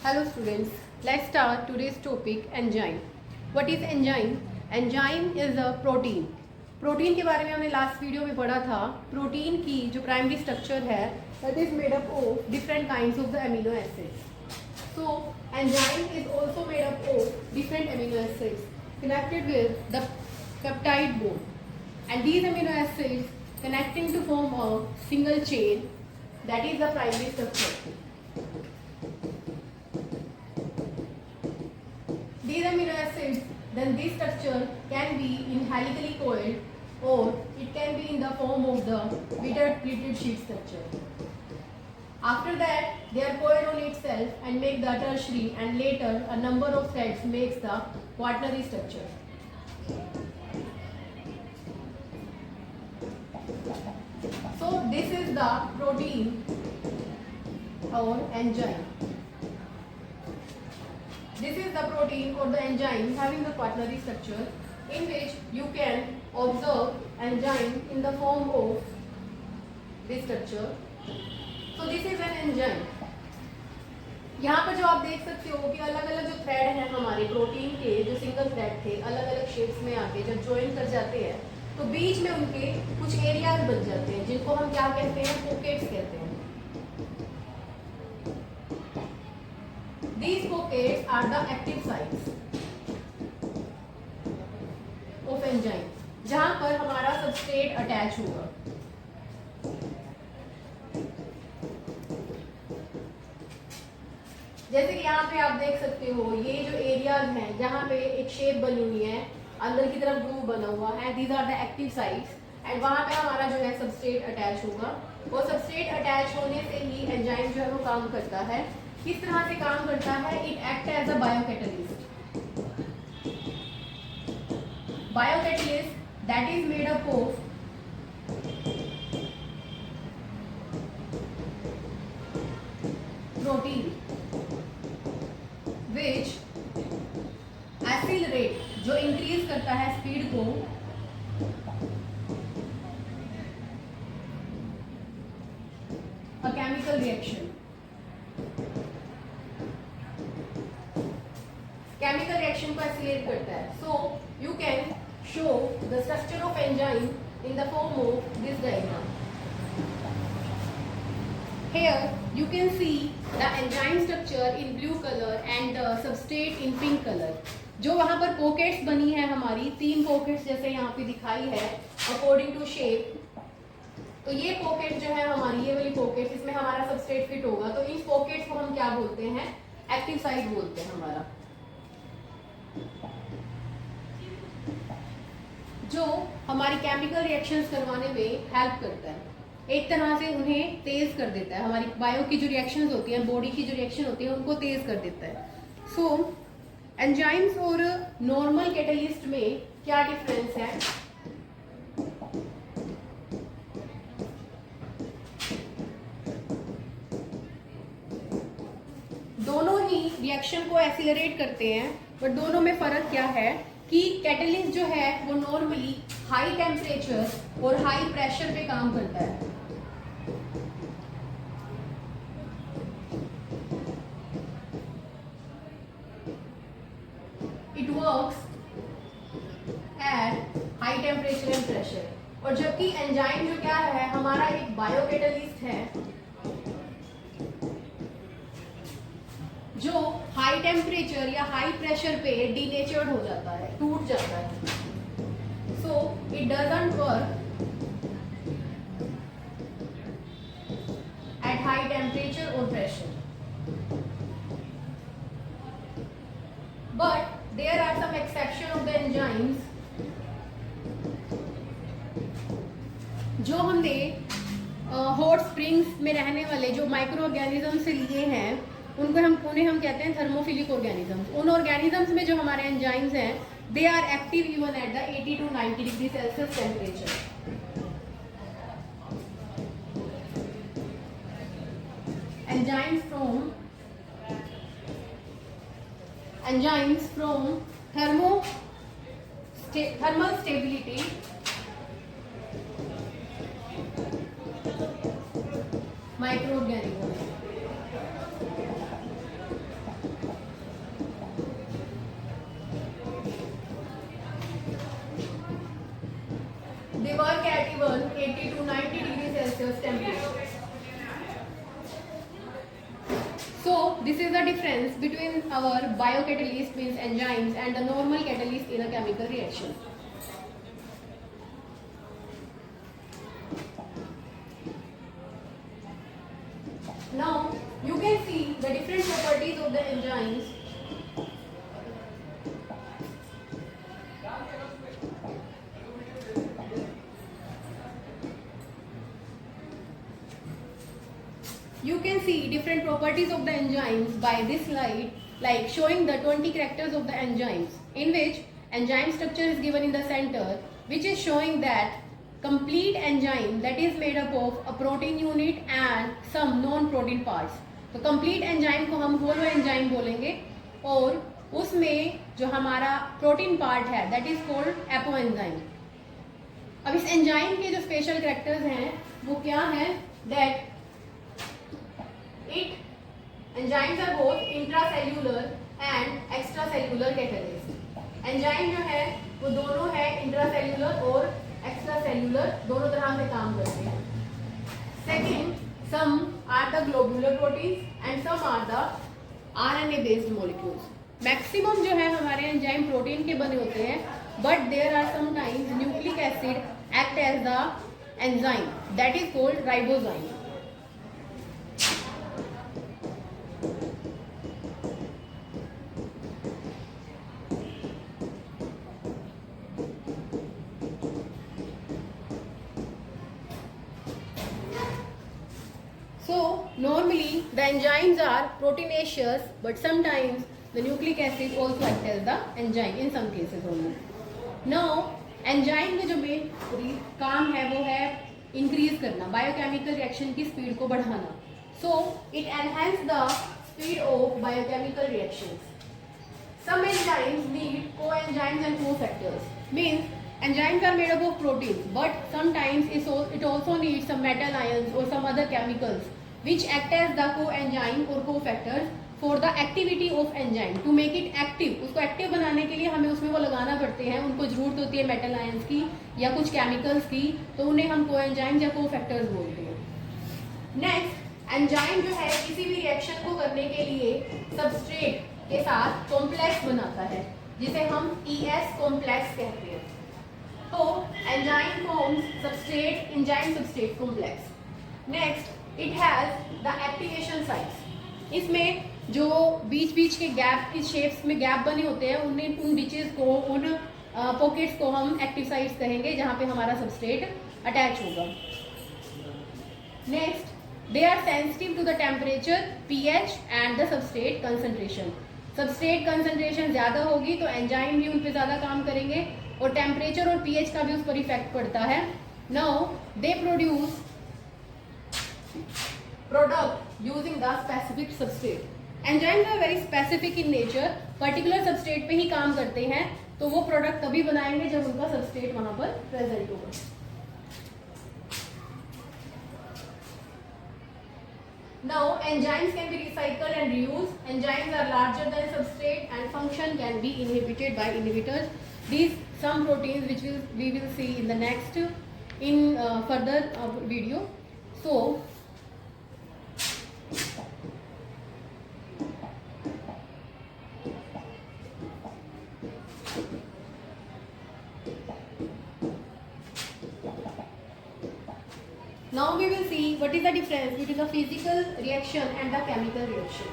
Hello students, let's start today's topic enzyme. What is enzyme? Enzyme is a protein. Protein के बारे में हमने last video में पढ़ा था. प्रोटीन की जो प्राइमरी स्ट्रक्चर है that is made up of different kinds of the amino acids. So enzyme is also made up of different amino acids connected with the peptide bond, and these amino acids connecting to form a single chain, that is the primary structure. These amino acids, then this structure can be in helically coiled or it can be in the form of the bitter pleated sheet structure. After that, they are coiled on itself and make the tertiary, and later a number of threads makes the quaternary structure. So this is the protein or enzyme. This is the protein or the enzyme having the quaternary structure, in which you can observe enzyme in the form of this structure. So this is an enzyme. यहाँ पर जो आप देख सकते हो कि अलग अलग जो थ्रेड हैं हमारे प्रोटीन के, जो सिंगल थ्रेड थे, अलग अलग शेप्स में आके जब ज्वाइन कर जाते हैं तो बीच में उनके कुछ एरियाज बन जाते हैं जिनको हम क्या कहते हैं, पॉकेट्स कहते हैं. These pockets are the active sites of enzyme, जहां पर हमारा सबस्ट्रेट अटैच होगा. जैसे कि यहाँ पे आप देख सकते हो, ये जो एरियाज हैं जहाँ पे एक शेप बनी हुई है, अंदर की तरफ ग्रूव बना हुआ है, these are the active sites, and वहाँ पे हमारा जो है सबस्ट्रेट अटैच होगा. वो सबस्ट्रेट अटैच होने से ही एंजाइम जो है वो काम करता है. किस तरह से काम करता है? It act as a biocatalyst. Biocatalyst that is made up of protein which accelerate, जो इंक्रीज करता है स्पीड को, a chemical reaction. Chemical reaction को एक्सीलरेट करता है. So you can show the structure of enzyme in the form of this diagram. Here you can see the enzyme structure in blue color and the substrate in pink color. जो वहाँ पर pockets बनी है हमारी, 3 pockets जैसे यहाँ पे दिखाई है अकॉर्डिंग टू शेप. तो ये पॉकेट जो है हमारी, ये वाली पॉकेट, इसमें हमारा सबस्ट्रेट फिट होगा. तो इन पॉकेट्स को हम क्या बोलते हैं? एक्टिव साइट बोलते हैं हमारा, जो हमारी केमिकल रिएक्शंस करवाने में हेल्प करता है. एक तरह से उन्हें तेज कर देता है. हमारी बायो की जो रिएक्शंस होती हैं, बॉडी की जो रिएक्शन होती है, उनको तेज कर देता है. सो एंजाइम्स और नॉर्मल कैटलिस्ट में क्या डिफरेंस है? दोनों ही रिएक्शन को एक्सीलरेट करते हैं, बट दोनों में फर्क क्या है कि कैटलिस्ट जो है वो नॉर्मली हाई टेम्परेचर और हाई प्रेशर पे काम करता है. It works at high temperature and pressure. और जबकि एंजाइम जो क्या है, हमारा एक बायोकैटलिस्ट है जो हाई टेम्परेचर या हाई प्रेशर पे डीनेचर्ड हो जाता है, टूट जाता है. So it doesn't work at high temperature और pressure. But there are some exception of the enzymes. जो हमने हॉट स्प्रिंग्स में रहने वाले जो माइक्रो ऑर्गेनिज्म से लिए हैं, उन्हें हम कहते हैं थर्मोफिलिक ऑर्गेनिजम्स. उन ऑर्गेनिजम्स में जो हमारे एंजाइम्स हैं, they are active even at the 80 to 90 degree Celsius temperature. Enzymes from thermal stability microorganisms. this is the difference between our biocatalyst means enzymes and the normal catalyst in a chemical reaction. Now you can see the different properties of the enzymes. You can see different properties of the enzymes by this slide, like showing the 20 characters of the enzymes, in which enzyme structure is given in the center, which is showing that complete enzyme that is made up of a protein unit and some non-protein parts. तो complete enzyme को हम holo enzyme बोलेंगे और उसमें जो हमारा protein part है that is called apoenzyme. अब इस एंजाइम के जो स्पेशल कैरेक्टर्स हैं वो क्या है? that enzymes are both intracellular and extracellular catalyst. Enzyme जो है वो दोनों है इंट्रासेल्यूलर और एक्स्ट्रासेल्यूलर, दोनों तरह से काम करते हैं. Second, some are the globular proteins and some are the RNA based molecules. Maximum जो है हमारे एंजाइम प्रोटीन के बने होते हैं, but there are sometimes nucleic acid act as the enzyme that is called ribozyme. So normally the enzymes are proteinaceous, but sometimes the nucleic acid also acts as the enzyme in some cases only. Now enzyme में जो main काम है वो है increase करना, biochemical reaction की speed को बढ़ाना. So it enhances the speed of biochemical reactions. Some enzymes need coenzymes and cofactors. Means enzymes are made up of proteins, but sometimes it also needs some metal ions or some other chemicals which act as the coenzyme or cofactors for the activity of enzyme to make it active. उसको active बनाने के लिए हमें उसमें वो लगाना पड़ते हैं, उनको जरूरत होती है मेटल आयंस की या कुछ केमिकल्स की, तो उन्हें हम कोएंजाइम्स या कोफैक्टर्स बोलते हैं. नेक्स्ट, एंजाइम जो है किसी भी रिएक्शन को करने के लिए सबस्ट्रेट के साथ कॉम्प्लेक्स बनाता है जिसे हम ES कॉम्प्लेक्स कहते हैं. तो enzyme forms substrate enzyme substrate complex. Next, it has the activation sites. इसमें जो बीच बीच के गैप की शेप्स में गैप बने होते हैं उन बीचेस को, उन पॉकेट्स को हम एक्टिव साइट्स कहेंगे जहाँ पे हमारा सबस्ट्रेट अटैच होगा. Next, they are sensitive to the temperature, pH and the substrate concentration. Substrate concentration ज़्यादा होगी तो एंजाइम भी उन पर ज़्यादा काम करेंगे और टेम्परेचर और pH का भी उस पर इफेक्ट पड़ता है. Now they produce product using the specific substrate. Enzymes are very specific in nature, particular substrate पे ही काम करते हैं, तो वो प्रोडक्ट तभी बनाएंगे जब उनका सबस्ट्रेट वहां पर प्रेजेंट होगा. Now enzymes can be recycled and reused. Enzymes are larger than substrate and function can be inhibited by inhibitors. These some proteins which we will see in the next further video. So now we will see what is the difference between the physical reaction and the chemical reaction.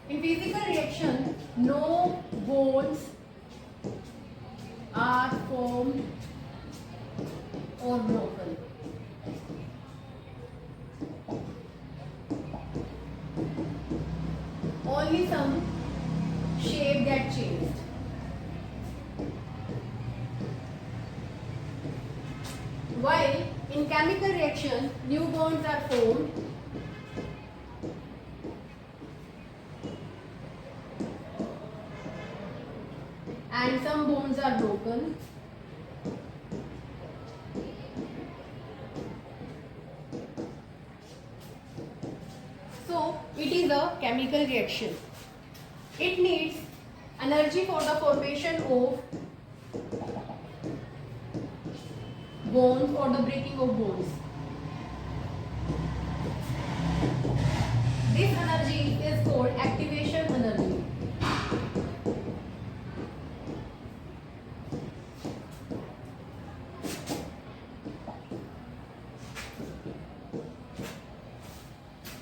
In physical reaction, no bonds are formed or broken. Only some shape get changed. While in chemical reaction, new bonds are formed and some bonds are broken. So it is a chemical reaction. It needs energy for the formation of bonds or the breaking of bonds. This energy is called activation energy.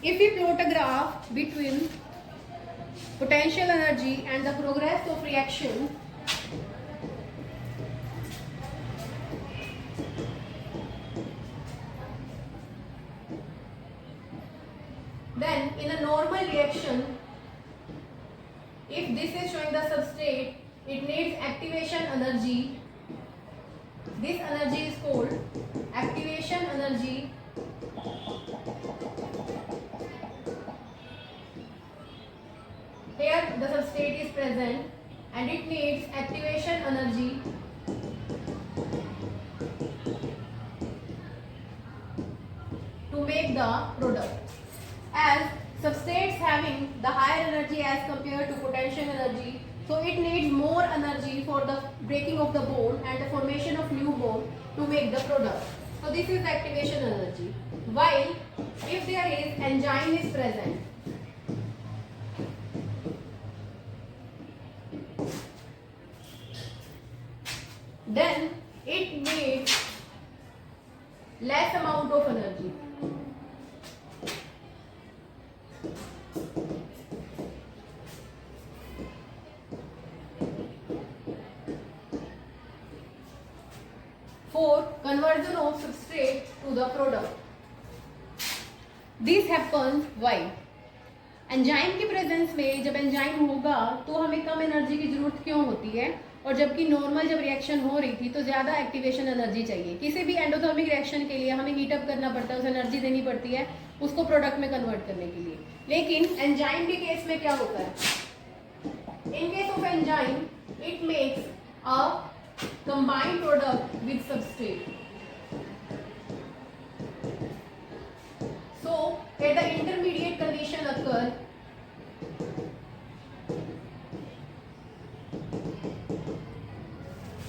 If we plot a graph between potential energy and the progress of reaction, then in a normal reaction, if this is showing the substrate, it needs activation energy. This energy is called activation energy. Here the substrate is present and it needs activation energy to make the product. As substrates having the higher energy as compared to potential energy, so it needs more energy for the breaking of the bond and the formation of new bond to make the product. So this is the activation energy. While if there is enzyme is present, then it needs less amount of energy. For conversion of substrate to the product. This happens why? Enzyme की presence में जब enzyme होगा तो हमें कम energy की जरूरत क्यों होती है, और जबकि नॉर्मल जब रिएक्शन हो रही थी तो ज़्यादा एक्टिवेशन एनर्जी चाहिए. किसी भी एंडोथर्मिक रिएक्शन के लिए हमें हीटअप करना पड़ता है, उसे एनर्जी देनी पड़ती है उसको प्रोडक्ट में कन्वर्ट करने के लिए. लेकिन एंजाइम के केस में क्या होता है? In case of enzyme it makes a combined product with substrate. So at the intermediate condition occur,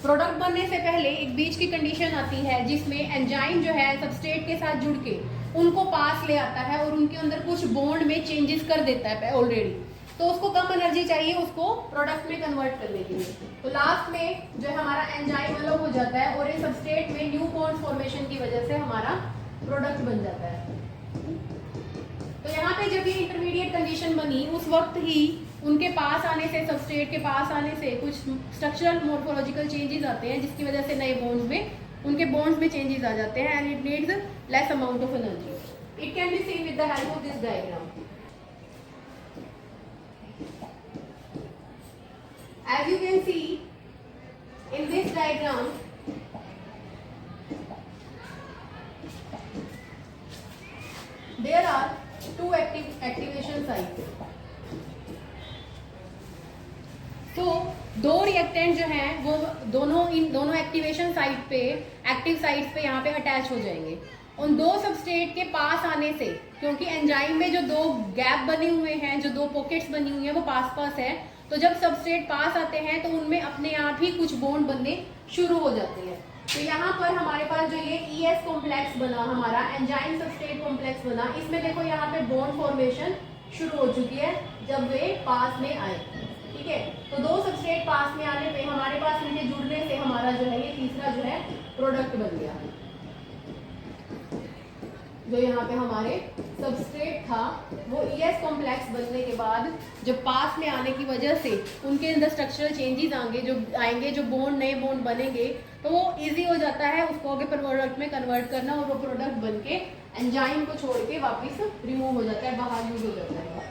product बनने से पहले एक बीच की कंडीशन आती है जिसमें एंजाइम जो है सबस्ट्रेट के साथ जुड़ के उनको पास ले आता है और उनके अंदर कुछ बॉन्ड में चेंजेस कर देता है ऑलरेडी. तो उसको कम एनर्जी चाहिए उसको प्रोडक्ट में कन्वर्ट करने के लिए. तो लास्ट में जो है हमारा एंजाइम अलग हो जाता है और इस सबस्ट्रेट में न्यू बॉन्ड फॉर्मेशन की वजह से हमारा प्रोडक्ट बन जाता है. तो यहाँ पे जब ये इंटरमीडिएट कंडीशन बनी उस वक्त ही उनके पास आने से, सबस्ट्रेट के पास आने से कुछ स्ट्रक्चरल मॉर्फोलॉजिकल चेंजेस आते हैं जिसकी वजह से नए बॉन्ड्स में, उनके बॉन्ड्स में चेंजेस आ जाते हैं and it needs less amount of energy. It can be seen with the help of this diagram. As you can see in this diagram, there are two activation sites. तो दो reactant जो हैं वो दोनों activation site पे, active sites पे यहाँ पे अटैच हो जाएंगे. उन दो सबस्ट्रेट के पास आने से, क्योंकि एंजाइम में जो दो गैप बने हुए हैं, जो दो पॉकेट्स बनी हुई हैं वो पास पास है, तो जब सबस्ट्रेट पास आते हैं तो उनमें अपने आप ही कुछ बॉन्ड बनने शुरू हो जाते हैं. तो यहाँ पर हमारे पास जो ये ES कॉम्प्लेक्स बना, हमारा एंजाइम सबस्ट्रेट कॉम्प्लेक्स बना, इसमें देखो यहाँ पे बॉन्ड फॉर्मेशन शुरू हो चुकी है जब वे पास में आए. ठीक है, तो दो सबस्ट्रेट पास में आने पे हमारे पास इनके जुड़ने से हमारा जो है ये तीसरा जो है प्रोडक्ट बन गया. जो यहाँ पे हमारे सबस्ट्रेट था वो ES कॉम्प्लेक्स बनने के बाद जब पास में आने की वजह से उनके अंदर स्ट्रक्चरल चेंजेस आएंगे, जो बॉन्ड, नए बॉन्ड बनेंगे, तो वो इजी हो जाता है उसको आगे प्रोडक्ट में कन्वर्ट करना और वो प्रोडक्ट बन के एंजाइम को छोड़ के वापस रिमूव हो जाता है, बाहर यूज हो जाता है.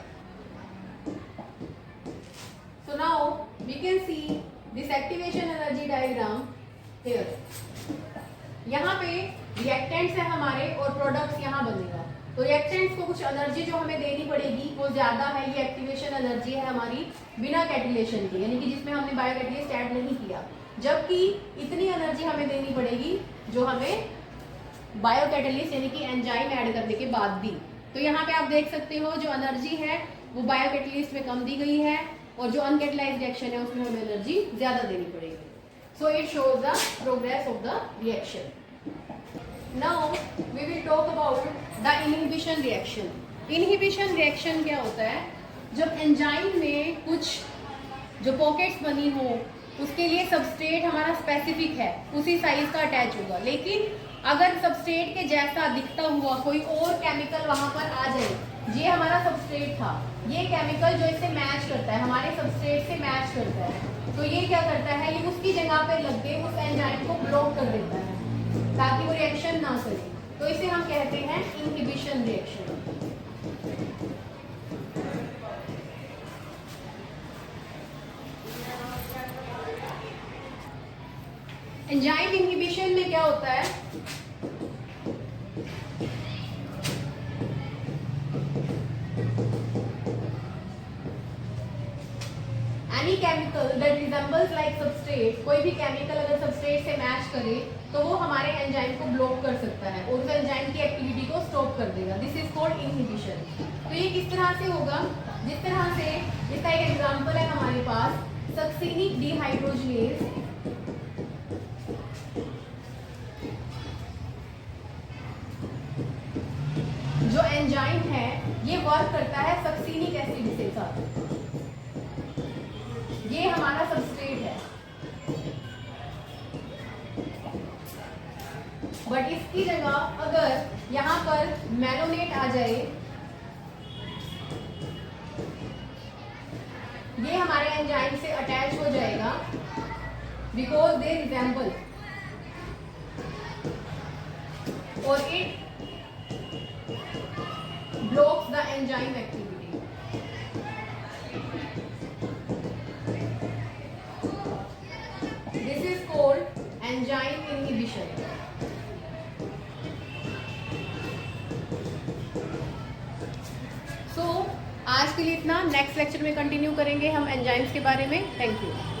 So now we can see this activation energy diagram here. यहाँ पे रिएक्टेंट्स है हमारे और प्रोडक्ट्स यहाँ बनेगा. तो रिएक्टेंट्स को कुछ एनर्जी जो हमें देनी पड़ेगी वो ज़्यादा है. ये एक्टिवेशन एनर्जी है हमारी बिना कैटिलेशन की, यानी कि जिसमें हमने बायो कैटलिस्ट ऐड नहीं किया, जबकि इतनी एनर्जी हमें देनी पड़ेगी जो हमें बायो कैटलिस्ट यानी कि एंजाइम ऐड करने के बाद दी. तो यहाँ पे आप देख सकते हो जो एनर्जी है वो बायो कैटलिस्ट में कम दी गई है और जो अनकैटलाइज्ड रिएक्शन है उसमें हमें एनर्जी ज़्यादा देनी पड़ेगी. So it shows the progress of the reaction. Now we will talk about the inhibition reaction. Inhibition reaction क्या होता है? जब एंजाइम में कुछ जो पॉकेट्स बनी हो उसके लिए सबस्ट्रेट हमारा स्पेसिफिक है, उसी साइज का अटैच होगा, लेकिन अगर सबस्ट्रेट के जैसा दिखता हुआ कोई और केमिकल वहां पर आ जाए, ये हमारा सबस्ट्रेट था, ये केमिकल जो इससे मैच करता है, हमारे सबस्ट्रेट से मैच करता है, तो ये क्या करता है, ये उसकी जगह पे लग के उस एंजाइम को ब्लॉक कर देता है ताकि वो रिएक्शन ना करे। तो इसे हम कहते हैं इनहिबिशन रिएक्शन। एंजाइम इनहिबिशन में क्या होता है? Any chemical that resembles like substrate, कोई भी केमिकल अगर सबस्ट्रेट से मैच करे तो वो हमारे एंजाइम को ब्लॉक कर सकता है और उस एंजाइम की एक्टिविटी को स्टॉप कर देगा। This is called inhibition. तो ये किस तरह से होगा? जिस तरह से, इसका एक एग्जांपल है हमारे पास, सक्सिनिक डिहाइड्रोजनेज। जो एंजाइम है ये वर्क करता है सक्सिनिक एसिड के साथ, ये हमारा सबस्ट्रेट है, बट इसकी जगह अगर यहाँ पर मैलोनेट आ जाए, ये हमारे एंजाइम से अटैच हो जाएगा बिकॉज दे रिजेंबल, और it blocks the enzyme activity. This is called enzyme inhibition. So आज के लिए इतना, नेक्स्ट लेक्चर में कंटिन्यू करेंगे हम एंजाइम्स के बारे में। Thank you.